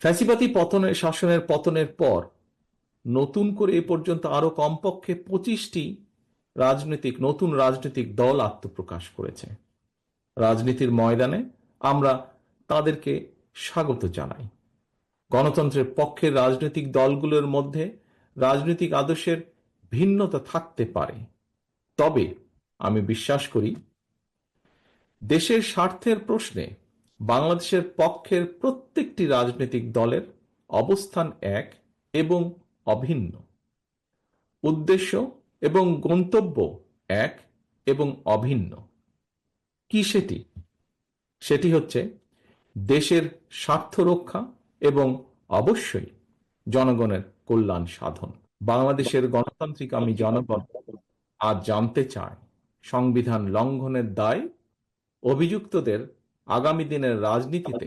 ফ্যাসিবাদী শাসনের পতনের পর নতুন করে এ পর্যন্ত আরো কমপক্ষে 25টি নতুন রাজনৈতিক দল আত্মপ্রকাশ করেছে। রাজনীতির ময়দানে আমরা তাদেরকে স্বাগত জানাই। গণতন্ত্রের পক্ষের রাজনৈতিক দলগুলোর মধ্যে রাজনৈতিক আদর্শের ভিন্নতা থাকতে পারে, তবে আমি বিশ্বাস করি দেশের স্বার্থের প্রশ্নে বাংলাদেশের পক্ষের প্রত্যেকটি রাজনৈতিক দলের অবস্থান এক এবং অভিন্ন। উদ্দেশ্য এবং গন্তব্য এক এবং অভিন্ন। কি সেটি? সেটি হচ্ছে দেশের স্বার্থ রক্ষা এবং অবশ্যই জনগণের কল্যাণ সাধন। বাংলাদেশের গণতান্ত্রিক আমি জনগণ আজ জানতে চায়, সংবিধান লঙ্ঘনের দায় অভিযুক্তদের আগামী দিনের রাজনীতিতে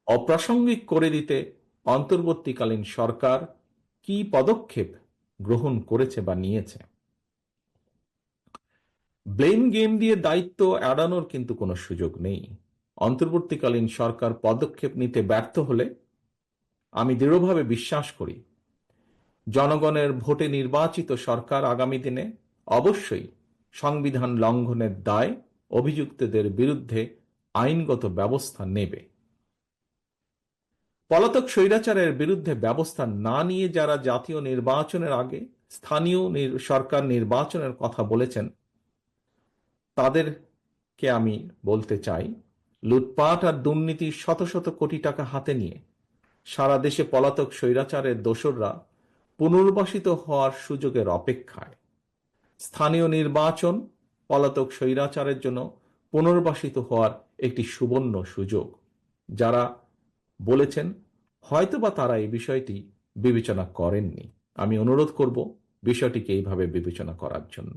অপ্রাসঙ্গিক করে দিতে অন্তর্বর্তীকালীন সরকার কি পদক্ষেপ গ্রহণ করেছে বা নিয়েছে। ব্লেম গেম দিয়ে দায়িত্ব এড়ানোর কিন্তু কোনো সুযোগ নেই। অন্তর্বর্তীকালীন সরকার পদক্ষেপ নিতে ব্যর্থ হলে আমি দৃঢ়ভাবে বিশ্বাস করি জনগণের ভোটে নির্বাচিত সরকার আগামী দিনে অবশ্যই সংবিধান লঙ্ঘনের দায় অভিযুক্তদের বিরুদ্ধে আইনগত ব্যবস্থা নেবে। পলাতক স্বৈরাচারের বিরুদ্ধে ব্যবস্থা না নিয়ে যারা জাতীয় নির্বাচনের আগে স্থানীয় সরকার নির্বাচনের কথা বলেছেন, তাদেরকে আমি বলতে চাই, লুটপাট আর দুর্নীতির শত শত কোটি টাকা হাতে নিয়ে সারা দেশে পলাতক স্বৈরাচারের দোসররা পুনর্বাসিত হওয়ার সুযোগের অপেক্ষায়। স্থানীয় নির্বাচন পলাতক স্বৈরাচারের জন্য পুনর্বাসিত হওয়ার একটি সুবর্ণ সুযোগ। যারা বলেছেন হয়তোবা তারা এই বিষয়টি বিবেচনা করেননি। আমি অনুরোধ করব বিষয়টিকে এইভাবে বিবেচনা করার জন্য।